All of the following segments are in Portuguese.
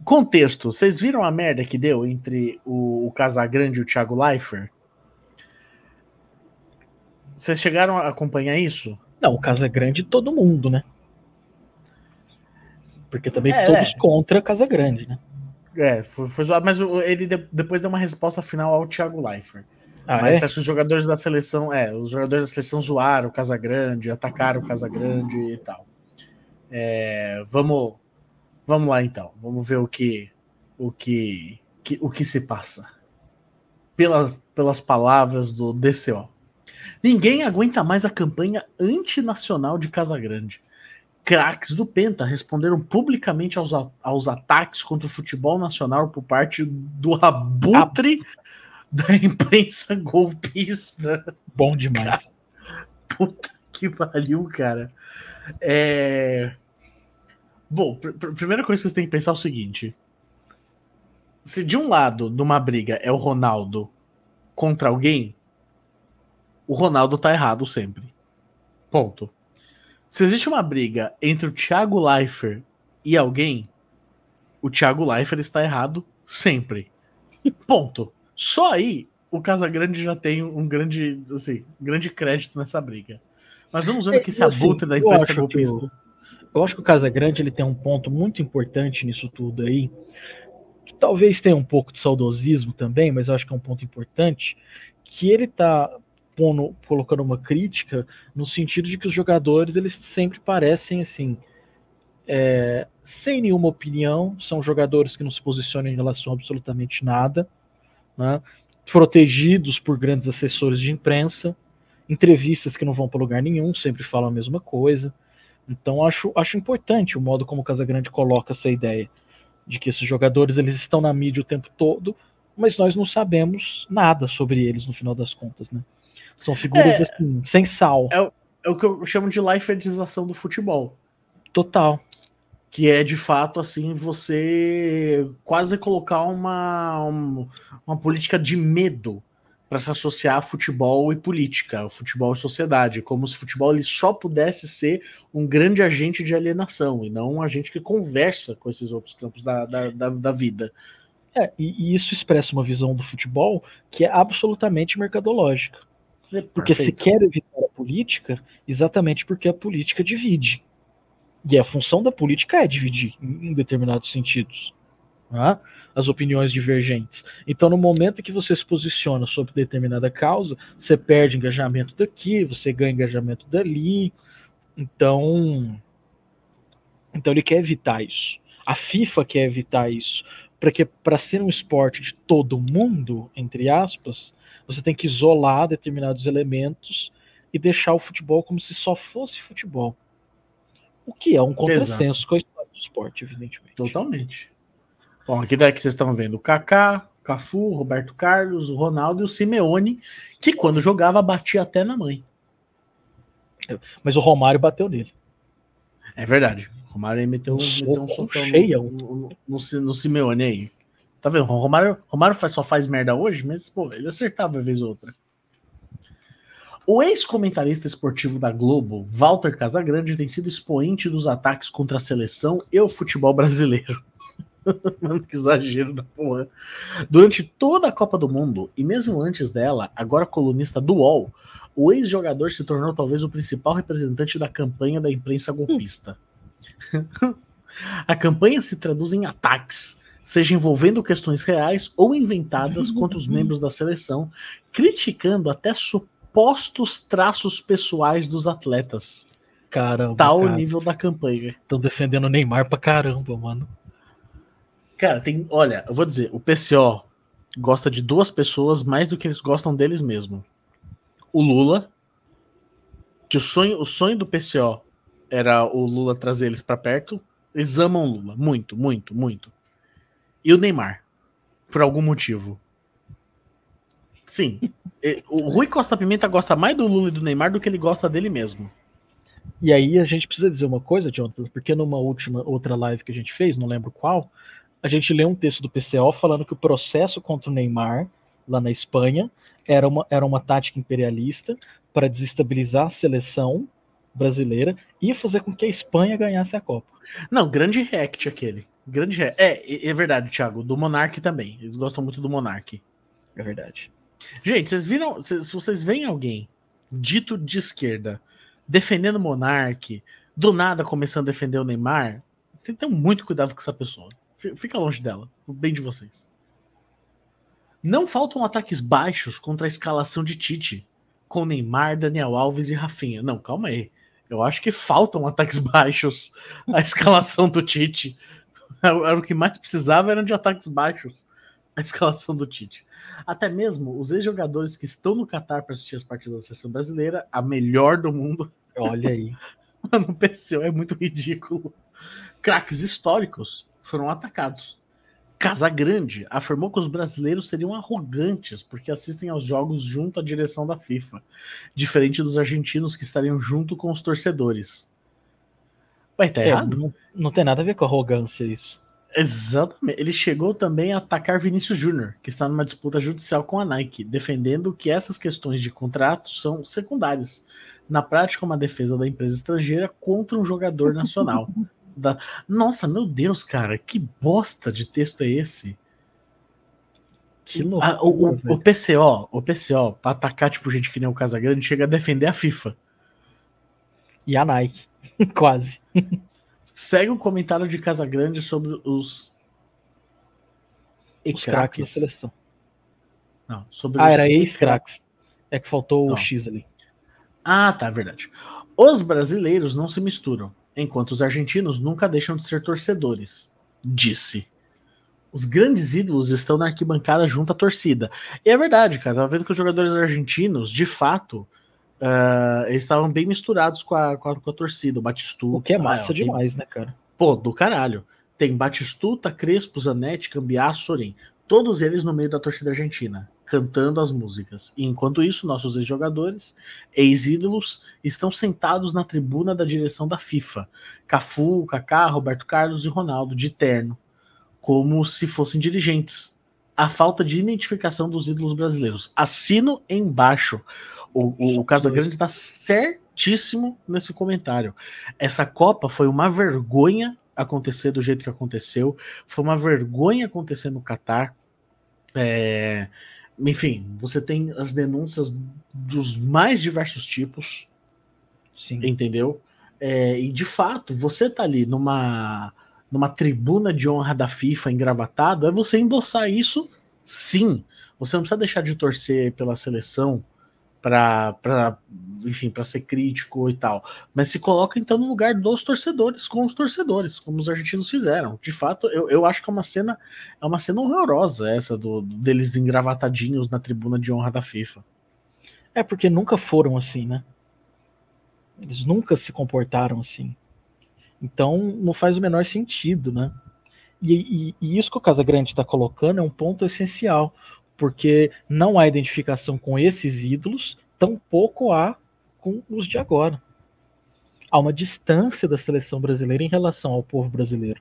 Contexto, vocês viram a merda que deu entre o Casagrande e o Thiago Leifert? Vocês chegaram a acompanhar isso? Não, o Casagrande todo mundo, né? Porque também todos É. contra Casagrande, né? Foi zoado, mas ele depois deu uma resposta final ao Thiago Leifert. Mas É? parece que os jogadores da seleção zoaram o Casagrande, atacaram o Casagrande e tal. Vamos lá então, vamos ver o que se passa. Pelas palavras do DCO. Ninguém aguenta mais a campanha antinacional de Casagrande. Craques do Penta responderam publicamente aos ataques contra o futebol nacional por parte do abutre da imprensa golpista. Bom demais. Cara, puta que pariu, cara. Bom, primeira coisa que vocês têm que pensar é o seguinte. Se de um lado, numa briga, é o Ronaldo contra alguém, o Ronaldo tá errado sempre. Ponto. Se existe uma briga entre o Thiago Leifert e alguém, o Thiago Leifert está errado sempre. Ponto. Só aí o Casagrande já tem um grande crédito nessa briga. Mas vamos ver que esse abutre da imprensa golpista. Eu acho que o Casagrande ele tem um ponto muito importante nisso tudo aí, que talvez tenha um pouco de saudosismo também, mas eu acho que é um ponto importante, que ele tá colocando uma crítica no sentido de que os jogadores eles sempre parecem assim, sem nenhuma opinião, são jogadores que não se posicionam em relação a absolutamente nada, né? Protegidos por grandes assessores de imprensa, entrevistas que não vão para lugar nenhum, sempre falam a mesma coisa. Então acho importante o modo como o Casagrande coloca essa ideia de que esses jogadores eles estão na mídia o tempo todo, mas nós não sabemos nada sobre eles no final das contas, né? São figuras assim, sem sal. É o que eu chamo de Leifertização do futebol. Total. Que é de fato assim você quase colocar uma política de medo para se associar a futebol e política, futebol e sociedade, como se o futebol ele só pudesse ser um grande agente de alienação e não um agente que conversa com esses outros campos da vida. E isso expressa uma visão do futebol que é absolutamente mercadológica. Porque se quer evitar a política, exatamente porque a política divide. E a função da política é dividir em determinados sentidos, né? As opiniões divergentes. Então, no momento que você se posiciona sobre determinada causa, você perde engajamento daqui, você ganha engajamento dali. Então ele quer evitar isso. A FIFA quer evitar isso. Porque para ser um esporte de todo mundo, entre aspas, você tem que isolar determinados elementos e deixar o futebol como se só fosse futebol. O que é um contrassenso com a história do esporte, evidentemente. Totalmente. Bom, aqui daqui vocês estão vendo o Kaká, Cafu, Roberto Carlos, o Ronaldo e o Simeone, que quando jogava batia até na mãe. Mas o Romário bateu nele. É verdade. O Romário aí meteu um socão no Simeone aí. Tá vendo? O Romário só faz merda hoje, mas pô, ele acertava uma vez ou outra. O ex-comentarista esportivo da Globo, Walter Casagrande, tem sido expoente dos ataques contra a seleção e o futebol brasileiro. Mano, que exagero da porra. Durante toda a Copa do Mundo, e mesmo antes dela, agora colunista do UOL, o ex-jogador se tornou talvez o principal representante da campanha da imprensa golpista. A campanha se traduz em ataques, seja envolvendo questões reais ou inventadas contra os membros da seleção, criticando até supostos traços pessoais dos atletas. Caramba, tal o nível da campanha. Estão defendendo o Neymar pra caramba, mano. Cara, olha, eu vou dizer, o PCO gosta de duas pessoas mais do que eles gostam deles mesmo. O Lula, que o sonho do PCO era o Lula trazer eles pra perto. Eles amam o Lula, muito, muito, muito. E o Neymar, por algum motivo. Sim, o Rui Costa Pimenta gosta mais do Lula e do Neymar do que ele gosta dele mesmo. E aí a gente precisa dizer uma coisa, Jonathan, porque numa outra live que a gente fez, não lembro qual, a gente leu um texto do PCO falando que o processo contra o Neymar, lá na Espanha, era uma tática imperialista para desestabilizar a seleção brasileira e fazer com que a Espanha ganhasse a Copa. Não, grande react aquele. Grande é verdade, Thiago. Do Monark também. Eles gostam muito do Monark. É verdade. Gente, vocês viram? Se vocês veem alguém dito de esquerda defendendo o Monark, do nada começando a defender o Neymar, você tem que ter muito cuidado com essa pessoa. Fica longe dela, o bem de vocês. Não faltam ataques baixos contra a escalação de Tite, com Neymar, Daniel Alves e Rafinha. Não, calma aí. Eu acho que faltam ataques baixos à escalação do Tite. Era o que mais precisava, eram de ataques baixos a escalação do Tite. Até mesmo os ex-jogadores que estão no Catar para assistir as partidas da seleção brasileira, a melhor do mundo. Olha aí. Mano, o PCO é muito ridículo. Craques históricos foram atacados. Casagrande afirmou que os brasileiros seriam arrogantes porque assistem aos jogos junto à direção da FIFA, diferente dos argentinos que estariam junto com os torcedores. Ué, tá errado? Não tem nada a ver com arrogância isso. Exatamente. Ele chegou também a atacar Vinícius Júnior, que está numa disputa judicial com a Nike, defendendo que essas questões de contrato são secundárias. Na prática, uma defesa da empresa estrangeira contra um jogador nacional. Nossa, meu Deus, cara, que bosta de texto é esse? Que loucura, o PCO, pra atacar tipo gente que nem o Casagrande, chega a defender a FIFA. E a Nike, quase. Segue o comentário de Casagrande sobre os craques da seleção. Não, sobre era ex-craques. É que faltou o X ali. Ah, tá, verdade. Os brasileiros não se misturam, enquanto os argentinos nunca deixam de ser torcedores, disse. Os grandes ídolos estão na arquibancada junto à torcida. E é verdade, cara. Tava vendo que os jogadores argentinos, de fato, eles estavam bem misturados com a torcida. O Batistuta. O que é massa demais, né, cara? Pô, do caralho. Tem Batistuta, Crespo, Zanetti, Cambiasso, Sorin. Todos eles no meio da torcida argentina, cantando as músicas. E enquanto isso, nossos ex-jogadores, ex-ídolos, estão sentados na tribuna da direção da FIFA. Cafu, Kaká, Roberto Carlos e Ronaldo, de terno, como se fossem dirigentes. A falta de identificação dos ídolos brasileiros. Assino embaixo. O Casagrande está certíssimo nesse comentário. Essa Copa foi uma vergonha acontecer do jeito que aconteceu. Foi uma vergonha acontecer no Catar. Enfim, você tem as denúncias dos mais diversos tipos. Sim. Entendeu? E de fato, você tá ali numa tribuna de honra da FIFA engravatado, é você endossar isso, sim. Você não precisa deixar de torcer pela seleção enfim, para ser crítico e tal. Mas se coloca então no lugar dos torcedores, com os torcedores, como os argentinos fizeram. De fato, eu acho que é uma cena horrorosa essa deles engravatadinhos na tribuna de honra da FIFA. É porque nunca foram assim, né? Eles nunca se comportaram assim. Então não faz o menor sentido, né? E isso que o Casagrande está colocando é um ponto essencial, porque não há identificação com esses ídolos, tampouco há com os de agora. Há uma distância da seleção brasileira em relação ao povo brasileiro.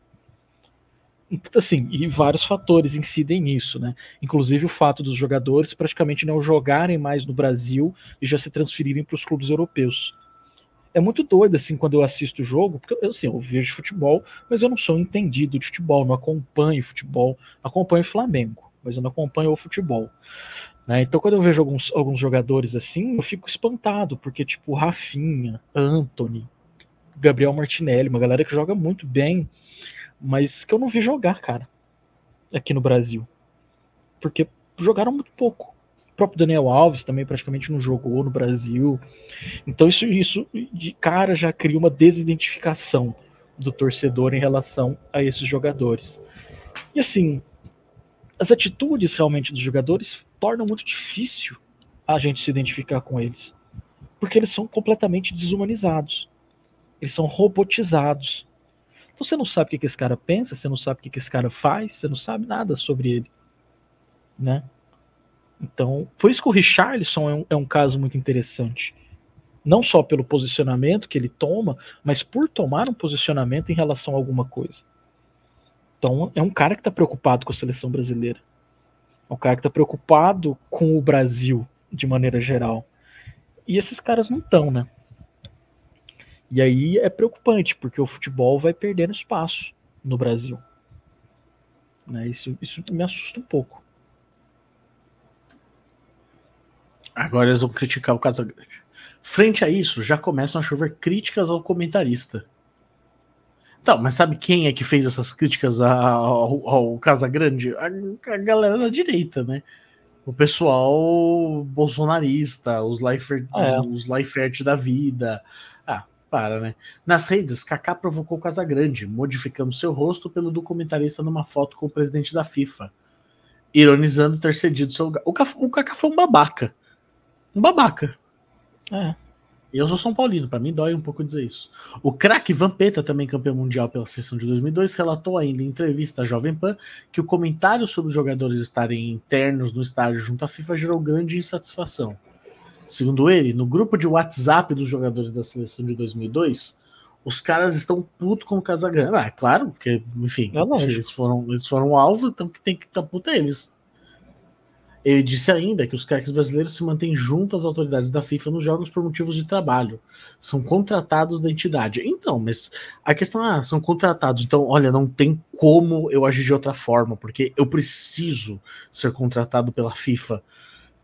Então, assim, e vários fatores incidem nisso, né? Inclusive o fato dos jogadores praticamente não jogarem mais no Brasil e já se transferirem para os clubes europeus. É muito doido, assim, quando eu assisto o jogo, porque assim, eu vejo futebol, mas eu não sou entendido de futebol, não acompanho futebol, acompanho Flamengo, mas eu não acompanho o futebol. Né? Então, quando eu vejo alguns jogadores assim, eu fico espantado, porque, tipo, Rafinha, Antony, Gabriel Martinelli, uma galera que joga muito bem, mas que eu não vi jogar, cara, aqui no Brasil. Porque jogaram muito pouco. O próprio Daniel Alves também praticamente não jogou no Brasil. Então isso de cara já cria uma desidentificação do torcedor em relação a esses jogadores. E assim, as atitudes realmente dos jogadores tornam muito difícil a gente se identificar com eles. Porque eles são completamente desumanizados. Eles são robotizados. Então você não sabe o que esse cara pensa, você não sabe o que esse cara faz, você não sabe nada sobre ele. Né? Então, por isso que o Richarlison é um caso muito interessante. Não só pelo posicionamento que ele toma, mas por tomar um posicionamento em relação a alguma coisa. Então, é um cara que está preocupado com a seleção brasileira. É um cara que está preocupado com o Brasil, de maneira geral. E esses caras não estão, né? E aí é preocupante, porque o futebol vai perdendo espaço no Brasil. Né? Isso me assusta um pouco. Agora eles vão criticar o Casagrande. Frente a isso, já começam a chover críticas ao comentarista. Então, mas sabe quem é que fez essas críticas ao Casagrande? A galera da direita, né? O pessoal bolsonarista, os Leifert da vida. Ah, para, né? Nas redes, Kaká provocou o Casagrande, modificando seu rosto pelo documentarista numa foto com o presidente da FIFA, ironizando ter cedido seu lugar. O Kaká foi um babaca. Um babaca. É. Eu sou São Paulino, pra mim dói um pouco dizer isso. O craque Vampeta, também campeão mundial pela seleção de 2002, relatou ainda em entrevista à Jovem Pan que o comentário sobre os jogadores estarem internos no estádio junto à FIFA gerou grande insatisfação. Segundo ele, no grupo de WhatsApp dos jogadores da seleção de 2002, os caras estão putos com o Casagrande. Ah, claro, porque, enfim, eles foram alvo, então que tem que estar puto eles. Ele disse ainda que os craques brasileiros se mantêm junto às autoridades da FIFA nos jogos por motivos de trabalho. São contratados da entidade. Então, mas a questão é, são contratados. Então, olha, não tem como eu agir de outra forma, porque eu preciso ser contratado pela FIFA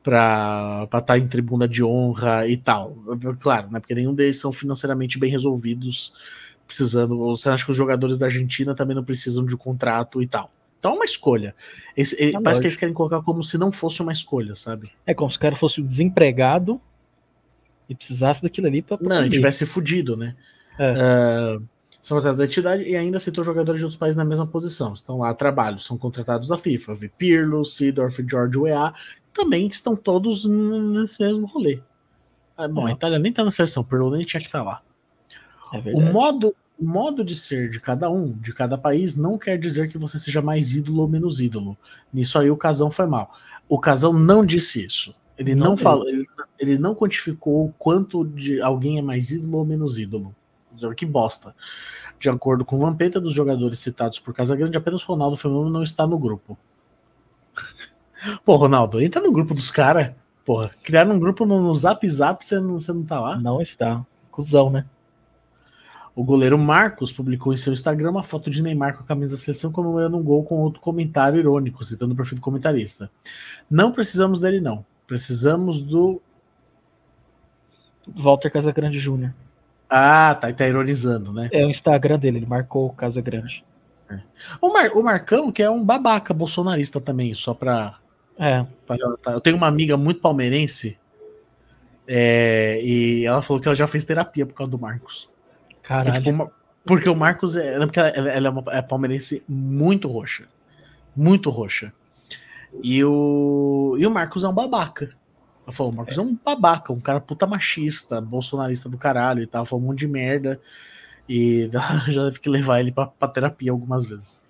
para estar em tribuna de honra e tal. Claro, né? Porque nenhum deles são financeiramente bem resolvidos, precisando. Você acha que os jogadores da Argentina também não precisam de contrato e tal? Então é uma escolha. Parece que eles querem colocar como se não fosse uma escolha, sabe? É como se o cara fosse um desempregado e precisasse daquilo ali pra não, e tivesse fudido, né? São contratados da entidade e ainda citou jogadores de outros países na mesma posição. Estão lá a trabalho, são contratados da FIFA. Vi Pirlo, Seedorf, George Weah, também estão todos nesse mesmo rolê. Bom, a Itália nem tá na seleção, Pirlo nem tinha que estar lá. O modo de ser de cada um, de cada país, não quer dizer que você seja mais ídolo ou menos ídolo. Nisso aí o Casão foi mal. O Casão não disse isso. Ele não falou, ele não quantificou o quanto de alguém é mais ídolo ou menos ídolo. Que bosta. De acordo com o Vampeta, dos jogadores citados por Casagrande, apenas Ronaldo Fenômeno não está no grupo. Pô, Ronaldo, entra no grupo dos caras. Porra, criaram um grupo no Zap, você não tá lá? Não está. Cusão, né? O goleiro Marcos publicou em seu Instagram uma foto de Neymar com a camisa da seleção comemorando um gol com outro comentário irônico, citando o perfil do comentarista. Não precisamos dele, não. Precisamos do Walter Casagrande Jr. Ah, tá ironizando, né? É o Instagram dele, ele marcou o Casagrande. O Marcão, que é um babaca bolsonarista também, só pra... Eu tenho uma amiga muito palmeirense e ela falou que ela já fez terapia por causa do Marcos. Caralho. Tipo, porque o Marcos porque ela é uma palmeirense muito roxa. Muito roxa. E o Marcos é um babaca. Ela falou, o Marcos é um babaca, um cara puta machista, bolsonarista do caralho e tal, falou um monte de merda. E já teve que levar ele pra terapia algumas vezes.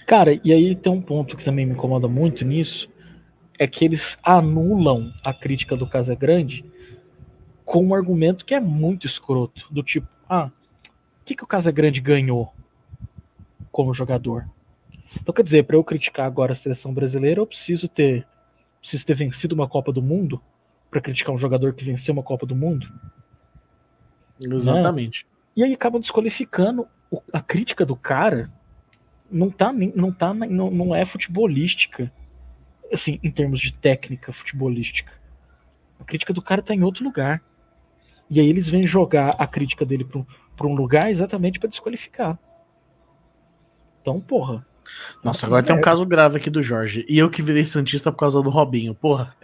Cara, e aí tem um ponto que também me incomoda muito nisso, é que eles anulam a crítica do Casagrande com um argumento que é muito escroto, do tipo, o que o Casagrande ganhou como jogador? Então, quer dizer, para eu criticar agora a seleção brasileira, eu preciso ter vencido uma Copa do Mundo para criticar um jogador que venceu uma Copa do Mundo? Exatamente. Né? E aí acabam desqualificando a crítica do cara. Não é futebolística, assim, em termos de técnica futebolística. A crítica do cara tá em outro lugar. E aí eles vêm jogar a crítica dele para um lugar exatamente para desqualificar. Então, porra. Nossa, agora tem um caso grave aqui do Jorge. E eu que virei santista por causa do Robinho, porra.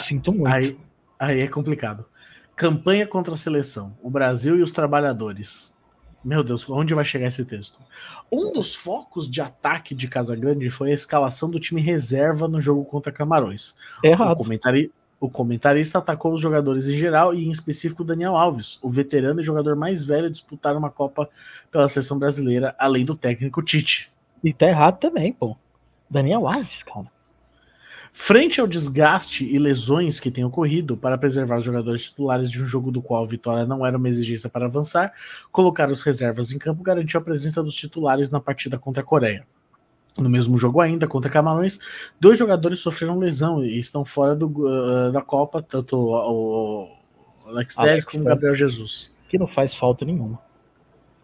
Sinto muito. Aí é complicado. Campanha contra a seleção. O Brasil e os trabalhadores. Meu Deus, onde vai chegar esse texto? Um dos focos de ataque de Casagrande foi a escalação do time reserva no jogo contra Camarões. Errado. O comentarista atacou os jogadores em geral e em específico Daniel Alves, o veterano e jogador mais velho a disputar uma Copa pela seleção brasileira, além do técnico Tite. E tá errado também, pô. Daniel Alves, cara. Frente ao desgaste e lesões que têm ocorrido, para preservar os jogadores titulares de um jogo do qual a vitória não era uma exigência para avançar, colocar os reservas em campo garantiu a presença dos titulares na partida contra a Coreia. No mesmo jogo ainda, contra Camarões, 2 jogadores sofreram lesão e estão fora da Copa, tanto o Alex Telles como o Gabriel Jesus. Que não faz falta nenhuma.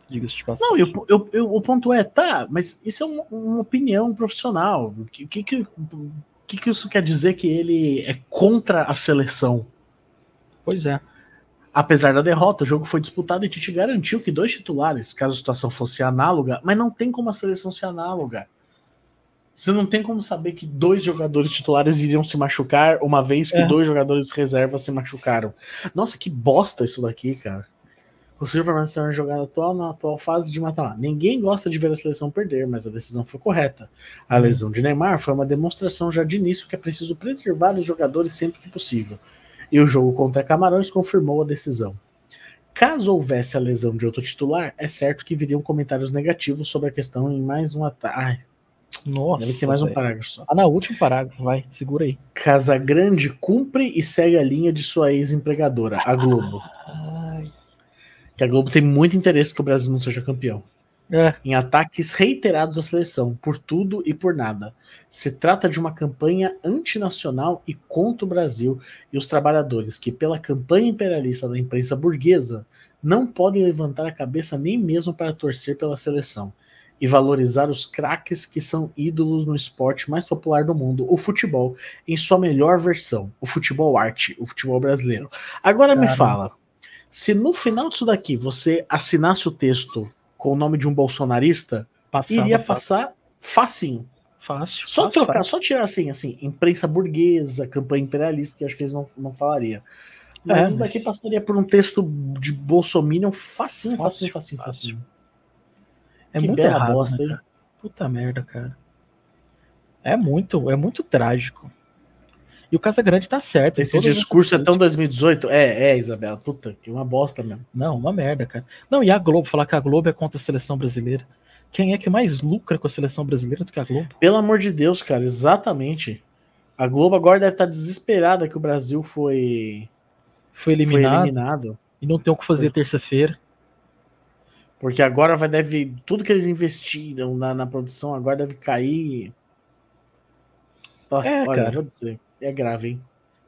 diga-se de passagem. Não, o ponto é, tá, mas isso é uma opinião profissional. O que isso quer dizer que ele é contra a seleção? Pois é. Apesar da derrota, o jogo foi disputado e Tite garantiu que 2 titulares, caso a situação fosse análoga, mas não tem como a seleção ser análoga. Você não tem como saber que 2 jogadores titulares iriam se machucar, uma vez que 2 jogadores reservas se machucaram. Nossa, que bosta isso daqui, cara. Conseguiu permanecer na jogada atual na atual fase de mata-mata. Ninguém gosta de ver a seleção perder, mas a decisão foi correta. A lesão de Neymar foi uma demonstração já de início que é preciso preservar os jogadores sempre que possível. E o jogo contra Camarões confirmou a decisão. Caso houvesse a lesão de outro titular, é certo que viriam comentários negativos sobre a questão em mais um ataque. Nossa, ele tem mais um parágrafo só. Na último parágrafo, vai, segura aí. Casagrande cumpre e segue a linha de sua ex-empregadora, a Globo. Que a Globo tem muito interesse que o Brasil não seja campeão. Em ataques reiterados à seleção, por tudo e por nada. Se trata de uma campanha antinacional e contra o Brasil e os trabalhadores que, pela campanha imperialista da imprensa burguesa, não podem levantar a cabeça nem mesmo para torcer pela seleção e valorizar os craques que são ídolos no esporte mais popular do mundo, o futebol, em sua melhor versão, o futebol arte, o futebol brasileiro. Agora me fala, se no final disso daqui você assinasse o texto com o nome de um bolsonarista, iria passar facinho. Fácil. Só trocar, só tirar assim, imprensa burguesa, campanha imperialista, que acho que eles não falariam. Mas isso daqui passaria por um texto de bolsominion facinho. É que muito bela errado, bosta, hein? Puta merda, cara. É muito trágico. E o Casagrande tá certo. Esse discurso é tão 2018? Isabela. Puta, que uma bosta mesmo. Não, uma merda, cara. Não, e a Globo, falar que a Globo é contra a seleção brasileira. Quem é que mais lucra com a seleção brasileira do que a Globo? Pelo amor de Deus, cara, exatamente. A Globo agora deve estar desesperada que o Brasil foi eliminado. E não tem o que fazer terça-feira. Porque agora tudo que eles investiram na produção agora deve cair. Olha, cara, vou dizer, é grave, hein?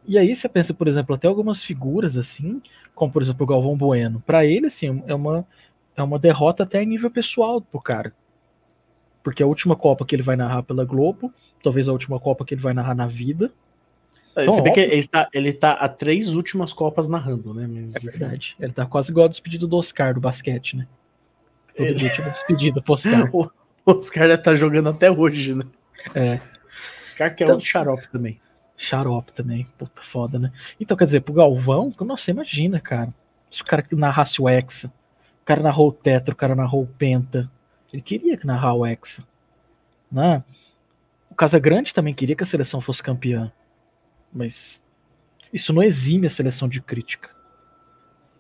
E aí você pensa, por exemplo, até algumas figuras assim, como por exemplo o Galvão Bueno, para ele assim, é uma derrota até em nível pessoal pro cara. Porque a última Copa que ele vai narrar pela Globo, talvez a última Copa que ele vai narrar na vida. Então, você vê que ele tá a 3 últimas Copas narrando, né? Mas, é verdade. Ele tá quase igual ao despedido do Oscar do basquete, né? Todo dia tinha uma despedida pro Oscar. O Oscar deve estar jogando até hoje, né? Oscar que é outro xarope também. Xarope também, puta foda, né? Então, quer dizer, pro Galvão, nossa, imagina, cara. Se o cara que narrasse o Hexa, o cara narrou o Tetra, o cara narrou o Penta. Ele queria que narrar o Hexa, né? O Casagrande também queria que a seleção fosse campeã. Mas isso não exime a seleção de crítica.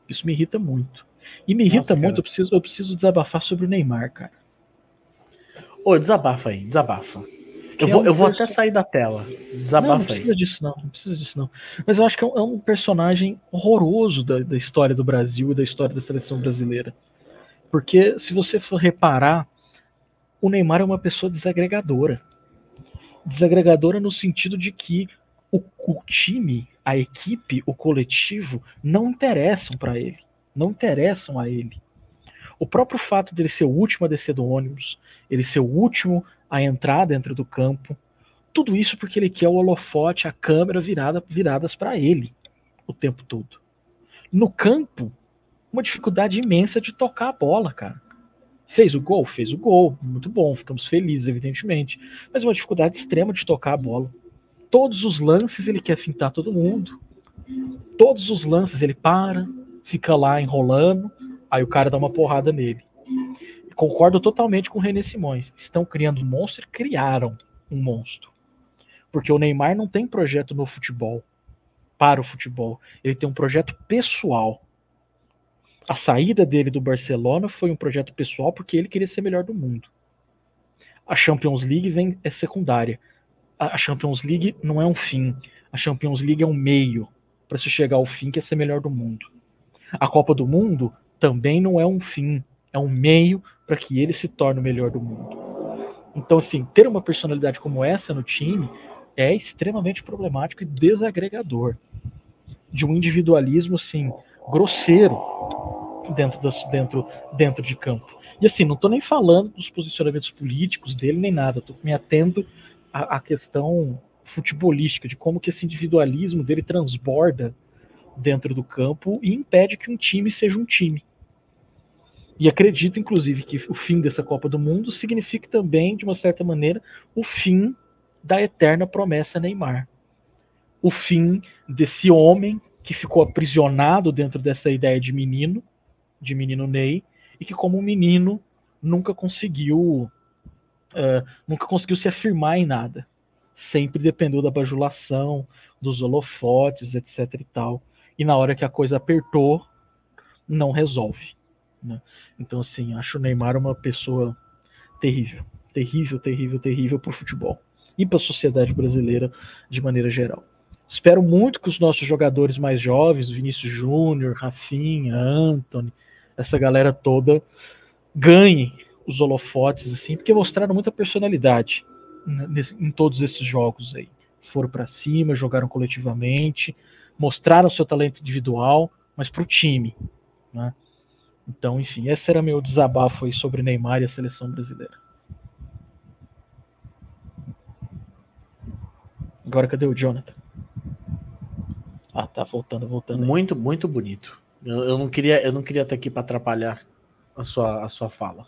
Isso me irrita muito. E me irrita muito, eu preciso desabafar sobre o Neymar, cara. Ô, desabafa aí, desabafa. Eu vou até sair da tela. Desabafa aí. Não precisa disso não. Mas eu acho que é um personagem horroroso da história do Brasil e da história da seleção brasileira. Porque se você for reparar, o Neymar é uma pessoa desagregadora. Desagregadora no sentido de que o time, a equipe, o coletivo não interessam para ele. Não interessam a ele. O próprio fato dele ser o último a descer do ônibus, ele ser o último a entrar dentro do campo, tudo isso porque ele quer o holofote, a câmera viradas para ele o tempo todo. No campo, uma dificuldade imensa de tocar a bola, cara. Fez o gol, muito bom, ficamos felizes, evidentemente, mas uma dificuldade extrema de tocar a bola. Todos os lances ele quer fintar todo mundo, todos os lances ele para, fica lá enrolando, aí o cara dá uma porrada nele. Concordo totalmente com o René Simões. Estão criando um monstro e criaram um monstro. Porque o Neymar não tem projeto no futebol, para o futebol. Ele tem um projeto pessoal. A saída dele do Barcelona foi um projeto pessoal porque ele queria ser melhor do mundo. A Champions League é secundária. A Champions League não é um fim. A Champions League é um meio para se chegar ao fim, que é ser melhor do mundo. A Copa do Mundo também não é um fim. É um meio para que ele se torne o melhor do mundo. Então, assim, ter uma personalidade como essa no time é extremamente problemático e desagregador. De um individualismo, assim, grosseiro. dentro de campo. E assim, não estou nem falando dos posicionamentos políticos dele, nem nada. Estou me atendo à questão futebolística, de como que esse individualismo dele transborda dentro do campo e impede que um time seja um time. E acredito, inclusive, que o fim dessa Copa do Mundo signifique também, de uma certa maneira, o fim da eterna promessa Neymar. O fim desse homem que ficou aprisionado dentro dessa ideia de menino Ney, e que como um menino nunca conseguiu se afirmar em nada. Sempre dependeu da bajulação, dos holofotes, etc e tal. E na hora que a coisa apertou, não resolve. Né? Então, assim, acho o Neymar uma pessoa terrível. Terrível pro futebol. E para a sociedade brasileira de maneira geral. Espero muito que os nossos jogadores mais jovens, Vinícius Júnior, Rafinha, Antony, essa galera toda, ganhem os holofotes, assim, porque mostraram muita personalidade, né, em todos esses jogos aí. Foram para cima, jogaram coletivamente, mostraram seu talento individual, mas para o time. Né? Então, enfim, esse era meu desabafo aí sobre Neymar e a seleção brasileira. Agora, cadê o Jonathan? Ah, tá voltando. Muito bonito. Eu não queria estar aqui para atrapalhar a sua fala.